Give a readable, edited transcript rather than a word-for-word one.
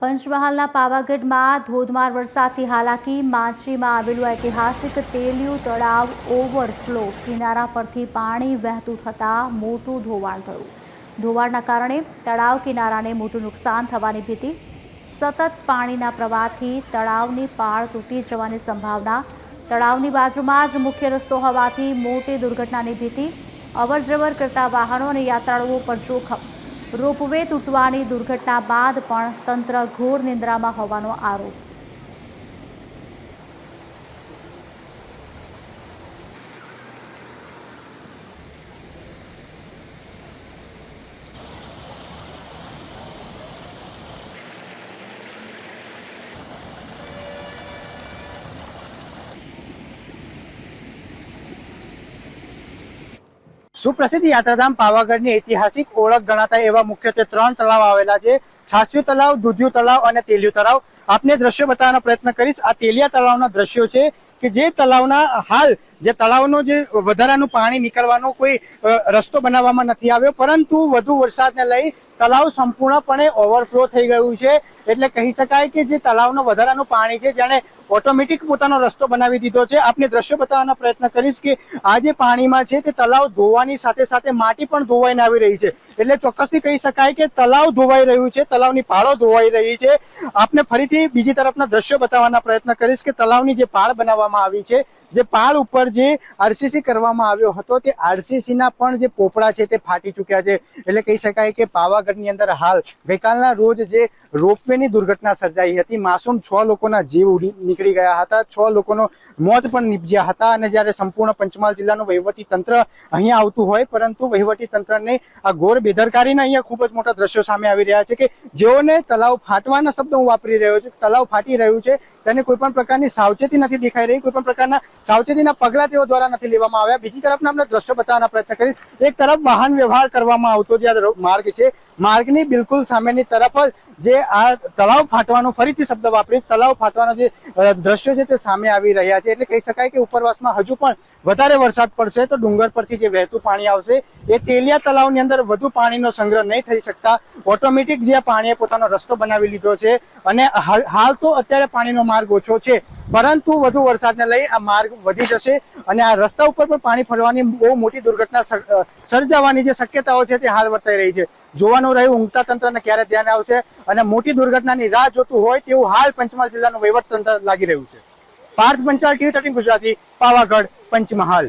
પંચમહાલના પાવાગઢમાં ધોધમાર વરસાદથી હાલાકી। માછરીમાં આવેલું ઐતિહાસિક તેલિયું તળાવ ઓવરફ્લો। કિનારા પરથી પાણી વહેતું થતાં મોટું ધોવાણ થયું। ધોવાણના કારણે તળાવ કિનારાને મોટું નુકસાન થવાની ભીતિ। સતત પાણીના પ્રવાહથી તળાવની પાળ તૂટી જવાની સંભાવના। તળાવની બાજુમાં જ મુખ્ય રસ્તો હોવાથી મોટી દુર્ઘટનાની ભીતિ। અવરજવર કરતા વાહનો અને યાત્રાળુઓ પર જોખમ। રોપવે તૂટવાની દુર્ઘટના બાદ પણ તંત્ર ઘોર નિંદ્રામાં હોવાનો આરોપ। સુપ્રસિદ્ધ યાત્રાધામ પાવાગઢની ઐતિહાસિક ઓળખ ગણાતા એવા મુખ્યત્વે 3 તળાવ આવેલા છે। છાસિયું તળાવ, દૂધિયું તળાવ અને તેલિયું તળાવ। આપને દ્રશ્યો બતાવવાનો પ્રયત્ન કરીશ। આ તેલિયા તળાવના દ્રશ્યો છે કે જે તળાવના હાલ જે તળાવનો જે વધારાનું પાણી નીકળવાનો કોઈ રસ્તો બનાવવામાં નથી આવ્યો, પરંતુ વધુ વરસાદને લઈ તળાવ સંપૂર્ણપણે ઓવરફ્લો થઈ ગયું છે। એટલે કહી શકાય કે જે તળાવનો વધારાનું પાણી છે જેણે ઓટોમેટિક પોતાનો રસ્તો બનાવી દીધો છે। આપને દ્રશ્યો બતાવવાનો પ્રયત્ન કરીશ કે આ જે પાણીમાં છે તે તળાવ ધોવાની સાથે સાથે માટી પણ ધોવાઈને આવી રહી છે। એટલે ચોક્કસથી કહી શકાય કે તળાવ ધોવાઈ રહ્યું છે, તળાવની પાળો ધોવાઈ રહી છે। આપને ફરીથી બીજી તરફના દ્રશ્યો બતાવવાના પ્રયત્ન કરીશ કે તળાવની જે પાળ બનાવવામાં આવી છે, જે પાળ ઉપર જે આરસીસી કરવામાં આવ્યો હતો તે આરસીસી ના પણ જે પોપડા છે તે ફાટી ચૂક્યા છે। એટલે કહી શકાય કે પાવાગઢની અંદર હાલ ગઈકાલના રોજ જે રોપવેની દુર્ઘટના સર્જાઈ હતી, માસૂમ 6 લોકોના જીવ નીકળી ગયા હતા, 6 લોકોનો મોત પણ નીપજ્યા હતા। અને જ્યારે સંપૂર્ણ પંચમહાલ જિલ્લાનું વહીવટી તંત્ર અહીંયા આવતું હોય, પરંતુ વહીવટી તંત્રને આ ઘોર બેદરકારીના અહીંયા ખૂબ જ મોટા દ્રશ્યો સામે આવી રહ્યા છે કે જેઓને તળાવ ફાટવાના શબ્દ હું વાપરી રહ્યો છું, તળાવ ફાટી રહ્યું છે, તેને કોઈ પણ પ્રકારની સાવચેતી નથી દેખાઈ રહી, કોઈ પણ પ્રકારના સાવચેતીના પગલાં તેઓ દ્વારા નથી લેવામાં આવ્યા। બીજી તરફના આપણે દ્રશ્યો બતાવવાના પ્રયત્ન કરીશ। એક તરફ વાહન વ્યવહાર કરવામાં આવતો જે આ માર્ગ છે, માર્ગની બિલકુલ સામેની તરફ જ જે આ તળાવ ફાટવાનો, ફરીથી શબ્દ વાપરીશ, તળાવ ફાટવાનો જે દ્રશ્યો છે તે સામે આવી રહ્યા છે। એટલે કહી શકાય કે ઉપરવાસમાં હજુ પણ વધારે વરસાદ પડશે તો ડુંગર પરથી જે વહેતું પાણી આવશે એ તેલિયા તળાવની અંદર વધુ પાણીનો સંગ્રહ નહીં થઈ શકતા। ઓટોમેટિક જે પાણીએ પોતાનો રસ્તો બનાવી લીધો છે અને હાલ તો અત્યારે પાણીનો માર્ગ ઓછો છે, પરંતુ વધુ વરસાદને લઈ આ માર્ગ વધી જશે અને આ રસ્તા ઉપર પણ પાણી ફરવાની બહુ મોટી દુર્ઘટના સર્જાવાની જે શક્યતાઓ છે તે હાલ વર્તાઈ રહી છે। જોવાનું રહ્યું ઊંઘતા તંત્રને ક્યારે ધ્યાન આવશે અને મોટી દુર્ઘટનાની રાહ જોતું હોય તેવું હાલ પંચમહાલ જિલ્લાનું વહીવટ તંત્ર લાગી રહ્યું છે। પાર્થ પંચાલ, TV13 ગુજરાતી, પાવાગઢ, પંચમહાલ।